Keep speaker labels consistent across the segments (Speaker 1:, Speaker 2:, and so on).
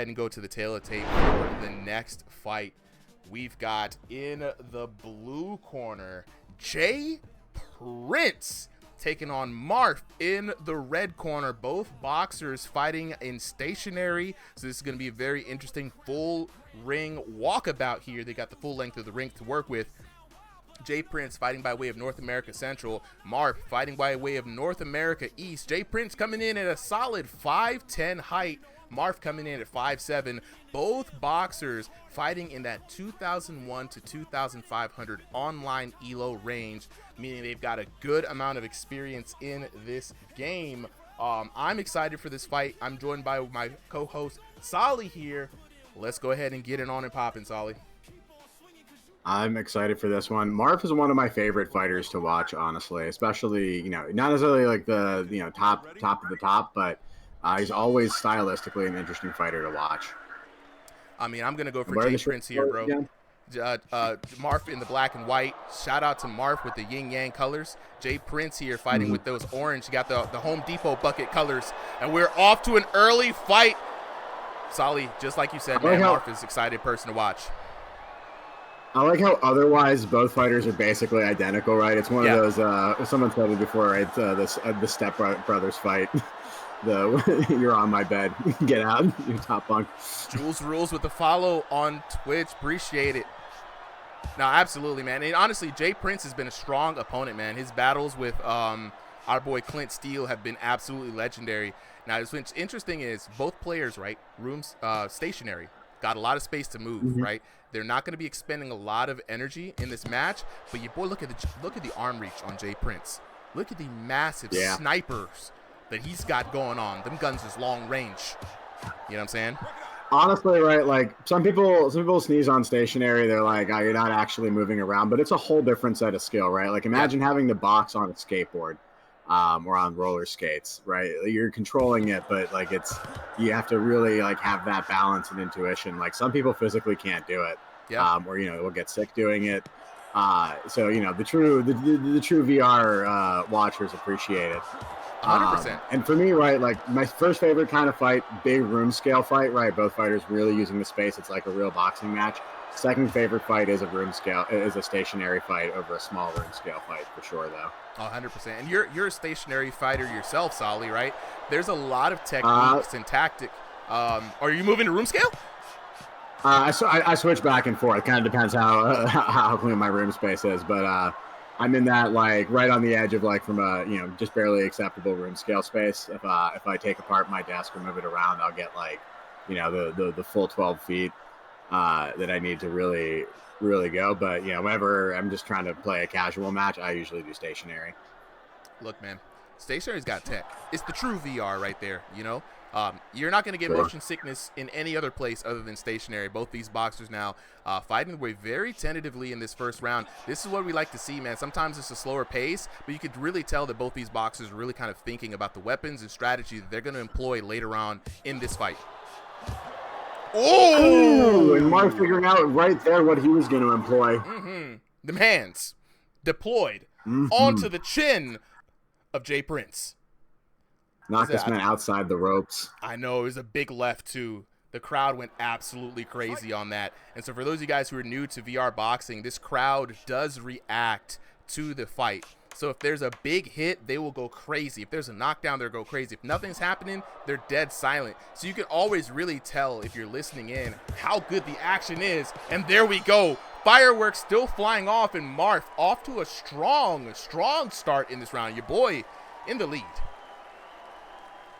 Speaker 1: And go to the tail of tape for the next fight. We've got in the blue corner JPRINCE taking on MAHRFP in the red corner. Both boxers fighting in stationary, so this is going to be a very interesting full ring walkabout here. They got the full length of the ring to work with. JPRINCE fighting by way of North America Central. MAHRFP fighting by way of North America East. JPRINCE coming in at a solid 5'10" height. MAHRFP coming in at 5'7". Both boxers fighting in that 2001 to 2500 online ELO range, meaning they've got a good amount of experience in this game. I'm excited for this fight. I'm joined by my co-host Solly here. Let's go ahead and get it on and popping, Solly.
Speaker 2: I'm excited for this one. MAHRFP is one of my favorite fighters to watch, honestly, especially, not necessarily like the, top of the top, but he's always stylistically an interesting fighter to watch.
Speaker 1: I mean, I'm going to go for JPRINCE here, bro. MAHRFP in the black and white. Shout out to MAHRFP with the yin-yang colors. JPRINCE here fighting with those orange. You got the Home Depot bucket colors. And we're off to an early fight. Solly, just like you said, man, MAHRFP is an excited person to watch.
Speaker 2: I like how otherwise both fighters are basically identical, right? It's one of those, someone said it before, right? The Step Brothers fight. You're on my bed. Get out. Your top bunk.
Speaker 1: Jules Rules with the follow on Twitch. Appreciate it. No, absolutely, man. And honestly, JPRINCE has been a strong opponent, man. His battles with our boy Clint Steele have been absolutely legendary. Now, what's interesting is both players, right? Stationary. Got a lot of space to move, right? They're not going to be expending a lot of energy in this match. But boy, look at the arm reach on JPRINCE. Look at the massive snipers that he's got going on. Them guns is long range. You know what I'm saying?
Speaker 2: Honestly, right, like some people sneeze on stationary. They're like, oh, you're not actually moving around, but it's a whole different set of skill, right? Like imagine having the box on a skateboard or on roller skates, right? You're controlling it, but like you have to really like have that balance and intuition. Like some people physically can't do it, or will get sick doing it. So the true VR watchers appreciate it.
Speaker 1: 100%.
Speaker 2: And for me, right, like my first favorite kind of fight, big room scale fight, right? Both fighters really using the space. It's like a real boxing match. Second favorite fight is a stationary fight over a small room scale fight for sure, though.
Speaker 1: 100%. And you're a stationary fighter yourself, Solly, right? There's a lot of techniques and tactic. Are you moving to room scale?
Speaker 2: I switch back and forth. It kind of depends how clean my room space is, but I'm in that like right on the edge of like from a just barely acceptable room scale space. If I take apart my desk or move it around, I'll get like the full 12 feet that I need to really go. But whenever I'm just trying to play a casual match, I usually do stationary.
Speaker 1: Look, man, stationary's got tech. It's the true VR right there. You're not going to get motion sickness in any other place other than stationary. Both these boxers now fighting their way very tentatively in this first round. This is what we like to see, man. Sometimes it's a slower pace, but you could really tell that both these boxers are really kind of thinking about the weapons and strategy that they're going to employ later on in this fight.
Speaker 2: Oh! And Mark figuring out right there what he was going to employ.
Speaker 1: The hands deployed onto the chin of JPRINCE.
Speaker 2: Knock this man outside the ropes.
Speaker 1: I know. It was a big left, too. The crowd went absolutely crazy on that. And so for those of you guys who are new to VR boxing, this crowd does react to the fight. So if there's a big hit, they will go crazy. If there's a knockdown, they'll go crazy. If nothing's happening, they're dead silent. So you can always really tell if you're listening in how good the action is. And there we go. Fireworks still flying off, and MAHRFP off to a strong start in this round. Your boy in the lead.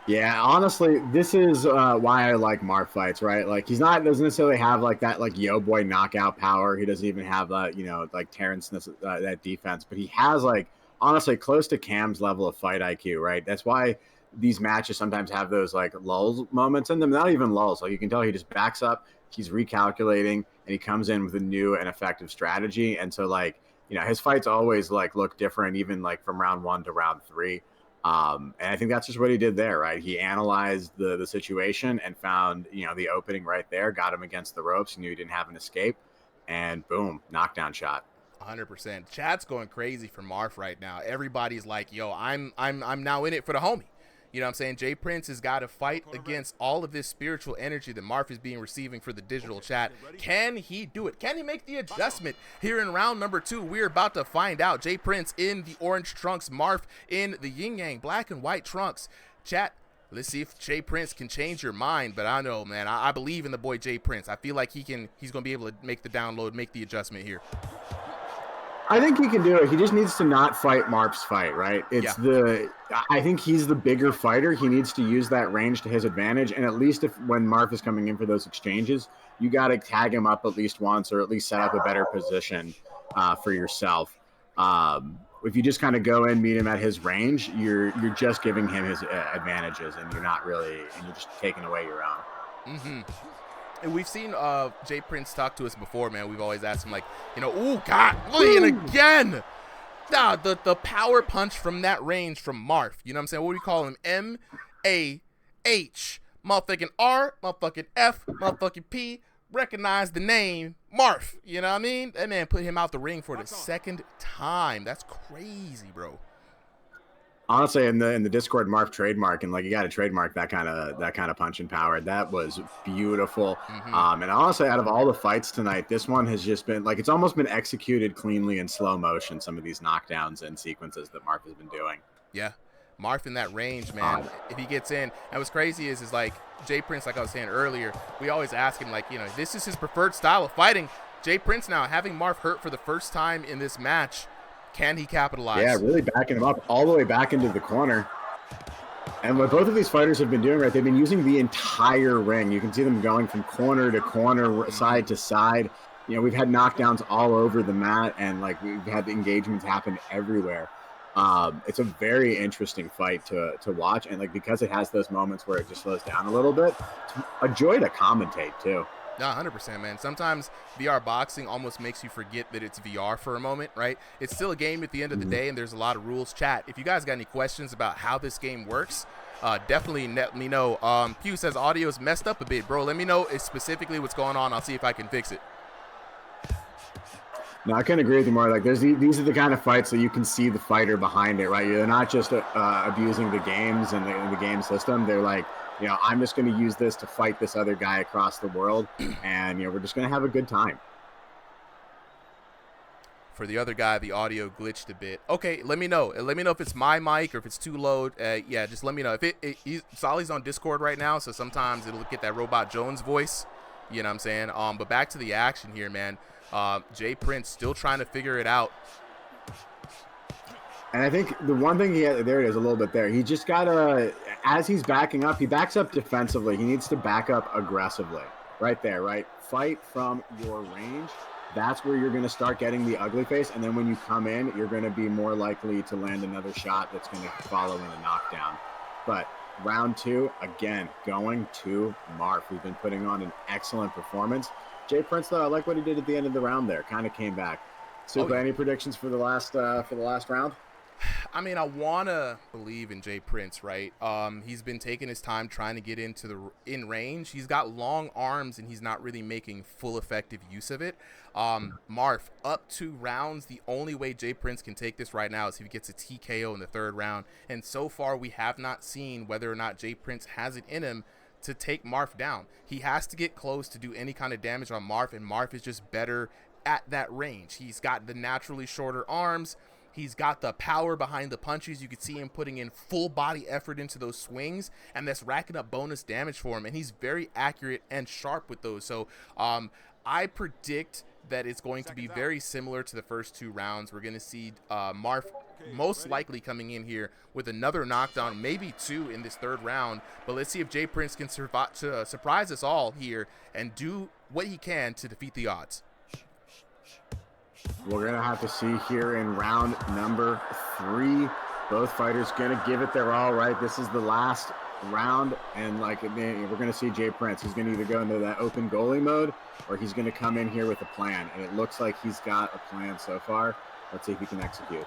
Speaker 2: Yeah, honestly, this is why I like MAHRFP fights, right? Like doesn't necessarily have like that like yo boy knockout power. He doesn't even have that like Terrence that defense, but he has like honestly close to Cam's level of fight IQ, right? That's why these matches sometimes have those like lulls moments in them. Not even lulls, like you can tell he just backs up, he's recalculating, and he comes in with a new and effective strategy. And so like his fights always like look different, even like from round 1 to round 3. And I think that's just what he did there, right? He analyzed the situation and found, the opening right there, got him against the ropes, knew he didn't have an escape, and boom, knockdown shot.
Speaker 1: 100%. Chat's going crazy for MAHRFP right now. Everybody's like, yo, I'm now in it for the homie. You know what I'm saying? JPRINCE has got to fight against all of this spiritual energy that Marf is being receiving for the digital chat. Can he do it? Can he make the adjustment here in round number 2? We're about to find out. JPRINCE in the orange trunks, Marf in the yin yang black and white trunks. Chat, let's see if JPRINCE can change your mind. But I know, man, I believe in the boy JPRINCE. I feel like he's going to be able to make the download, make the adjustment here.
Speaker 2: I think he can do it. He just needs to not fight Marf's fight, right? I think he's the bigger fighter. He needs to use that range to his advantage. And at least when Marf is coming in for those exchanges, you got to tag him up at least once, or at least set up a better position for yourself. If you just kind of go in, meet him at his range, you're just giving him his advantages, and you're just taking away your own.
Speaker 1: Mm-hmm. And we've seen JPRINCE talk to us before, man. We've always asked him, like, you know, ooh, God, and again. Nah, the power punch from that range from Marf. You know what I'm saying? What do we call him? M-A-H. Motherfucking R, motherfucking F, motherfucking P. Recognize the name Marf. You know what I mean? That man put him out the ring for the second time. That's crazy, bro.
Speaker 2: Honestly, in the Discord, Marf trademark, and like you got to trademark that kind of punch and power. That was beautiful. Mm-hmm. And honestly, out of all the fights tonight, this one has just been like, it's almost been executed cleanly in slow motion. Some of these knockdowns and sequences that Marf has been doing. Yeah,
Speaker 1: Marf in that range, man. If he gets in, and what's crazy is like JPRINCE, like I was saying earlier, we always ask him, like, you know, this is his preferred style of fighting. JPRINCE now having Marf hurt for the first time in this match. Can he capitalize?
Speaker 2: Yeah, really backing him up all the way back into the corner. And what both of these fighters have been doing, right, they've been using the entire ring. You can see them going from corner to corner, side to side. You know, we've had knockdowns all over the mat, and like we've had the engagements happen everywhere. It's a very interesting fight to watch, and like because it has those moments where it just slows down a little bit, it's a joy to commentate too.
Speaker 1: No, 100%, man. Sometimes VR boxing almost makes you forget that it's VR for a moment, right? It's still a game at the end of the day, and there's a lot of rules. Chat, if you guys got any questions about how this game works, definitely let me know. Pew says audio's messed up a bit, bro. Let me know specifically what's going on. I'll see if I can fix it.
Speaker 2: No, I couldn't agree with you more. Like, these are the kind of fights that you can see the fighter behind it, right? They're not just abusing the games and the game system. They're like, you know, I'm just going to use this to fight this other guy across the world, and, you know, we're just going to have a good time.
Speaker 1: For the other guy, the audio glitched a bit. Okay, let me know. Let me know if it's my mic or if it's too low. Yeah, just let me know. If Solly's on Discord right now, so sometimes it'll get that Robot Jones voice. You know what I'm saying? But back to the action here, man. JPRINCE still trying to figure it out.
Speaker 2: And I think the one thing there it is a little bit there. He just got to, as he's backing up, he backs up defensively. He needs to back up aggressively. Right there, right? Fight from your range. That's where you're going to start getting the ugly face. And then when you come in, you're going to be more likely to land another shot that's going to follow in a knockdown. But round 2, again, going to Marf, who's been putting on an excellent performance. JPRINCE, though, I like what he did at the end of the round there. Kind of came back. So, any predictions for the last round?
Speaker 1: I mean, I want to believe in JPRINCE, right? He's been taking his time trying to get into in range. He's got long arms, and he's not really making full effective use of it. Marf, up 2 rounds. The only way JPRINCE can take this right now is if he gets a TKO in the 3rd round. And so far, we have not seen whether or not JPRINCE has it in him to take Marf down. He has to get close to do any kind of damage on Marf, and Marf is just better at that range. He's got the naturally shorter arms. He's got the power behind the punches. You could see him putting in full body effort into those swings, and that's racking up bonus damage for him. And he's very accurate and sharp with those. So I predict that it's going to be very similar to the first 2 rounds. We're going to see Marf most likely coming in here with another knockdown, maybe 2 in this 3rd round. But let's see if JPRINCE can surprise us all here and do what he can to defeat the odds.
Speaker 2: We're going to have to see here in round number 3. Both fighters going to give it their all, right? This is the last round, and like we're going to see JPRINCE. He's going to either go into that open goalie mode, or he's going to come in here with a plan. And it looks like he's got a plan so far. Let's see if he can execute.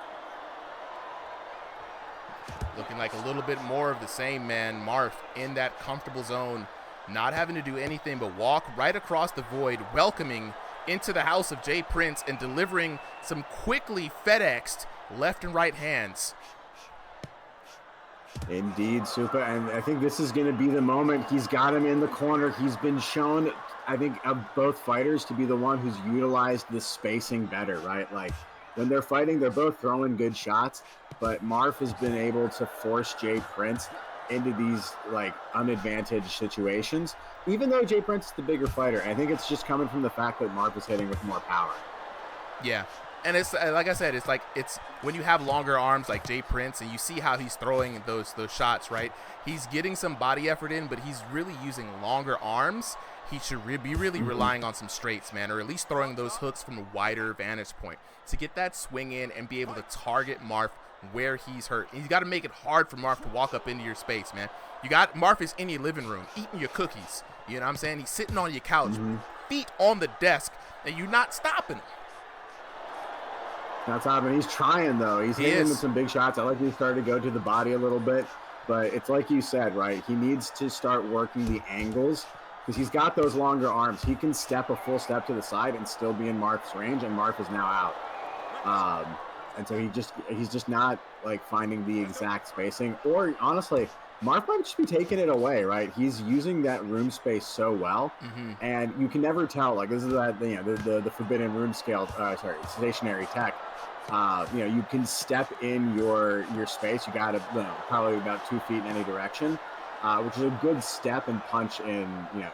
Speaker 1: Looking like a little bit more of the same, man. Marf in that comfortable zone, not having to do anything but walk right across the void, welcoming into the house of JPRINCE and delivering some quickly FedExed left and right hands.
Speaker 2: Indeed, Super. And I think this is going to be the moment. He's got him in the corner. He's been shown, I think, of both fighters to be the one who's utilized the spacing better, right? Like when they're fighting, they're both throwing good shots, but Marf has been able to force JPRINCE into these like unadvantaged situations, even though JPRINCE is the bigger fighter. I think it's just coming from the fact that Marf is hitting with more power.
Speaker 1: Yeah. And it's like I said, it's when you have longer arms like JPRINCE and you see how he's throwing those shots, right? He's getting some body effort in, but he's really using longer arms. He should be really relying on some straights, man, or at least throwing those hooks from a wider vantage point to get that swing in and be able to target Marf where he's hurt. And you got to make it hard for Marf to walk up into your space, man. Marf is in your living room eating your cookies. You know what I'm saying? He's sitting on your couch, feet on the desk, and you're not stopping him.
Speaker 2: That's happening. He's trying, though. He's hitting with some big shots. I like he started to go to the body a little bit, but it's like you said, right? He needs to start working the angles because he's got those longer arms. He can step a full step to the side and still be in Marf's range, and Marf is now out. And so he's just not like finding the exact spacing, or honestly, Marf might just be taking it away, right? He's using that room space so well, and you can never tell. Like this is that the forbidden room scale, stationary tech. You can step in your space. You got to probably about 2 feet in any direction, which is a good step and punch in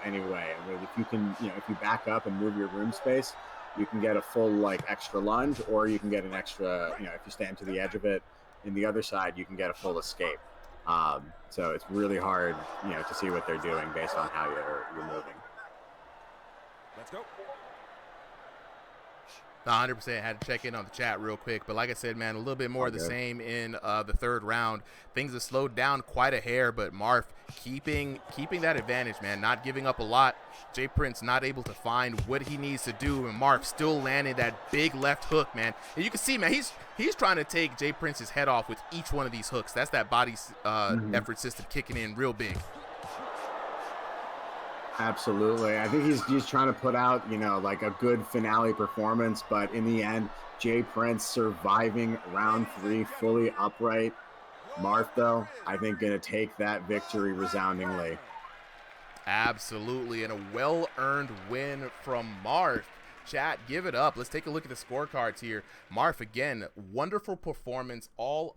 Speaker 2: any way. I mean, if you can if you back up and move your room space, you can get a full like extra lunge, or you can get an extra if you stand to the edge of it in the other side, you can get a full escape. So it's really hard to see what they're doing based on how you're moving.
Speaker 3: Let's go.
Speaker 1: 100% had to check in on the chat real quick, but like I said, man, a little bit more of the same in the third round. Things have slowed down quite a hair, but Marf keeping that advantage, man, not giving up a lot. JPRINCE not able to find what he needs to do, and Marf still landing that big left hook, man. And you can see, man, he's trying to take JPRINCE's head off with each one of these hooks. That's that body effort system kicking in real big.
Speaker 2: Absolutely. I think he's trying to put out, like a good finale performance, but in the end, JPRINCE surviving round 3 fully upright. Marf, though, I think going to take that victory resoundingly.
Speaker 1: Absolutely, and a well-earned win from Marf. Chat, give it up. Let's take a look at the scorecards here. Marf, again, wonderful performance. All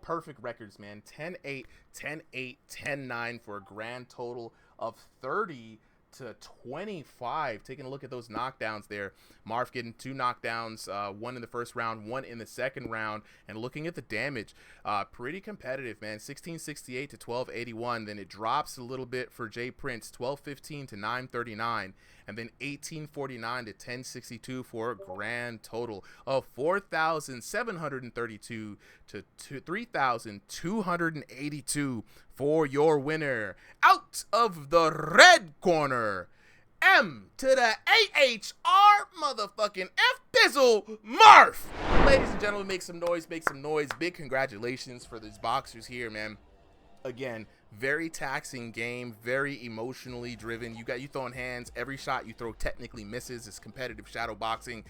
Speaker 1: perfect records, man. 10-8, 10-8, 10-9 for a grand total of 30 to 25. Taking a look at those knockdowns there. Marf getting 2 knockdowns, 1 in the first round, 1 in the second round. And looking at the damage, pretty competitive, man. 1668 to 1281. Then it drops a little bit for JPRINCE, 1215 to 939. And then 1849 to 1062 for a grand total of 4,732 to 3,282 for your winner. Out of the red corner, M to the AHR motherfucking F Dizzle Marf. Ladies and gentlemen, make some noise, make some noise. Big congratulations for these boxers here, man. Again, very taxing game, very emotionally driven. You throwing hands. Every shot you throw technically misses. It's competitive shadow boxing.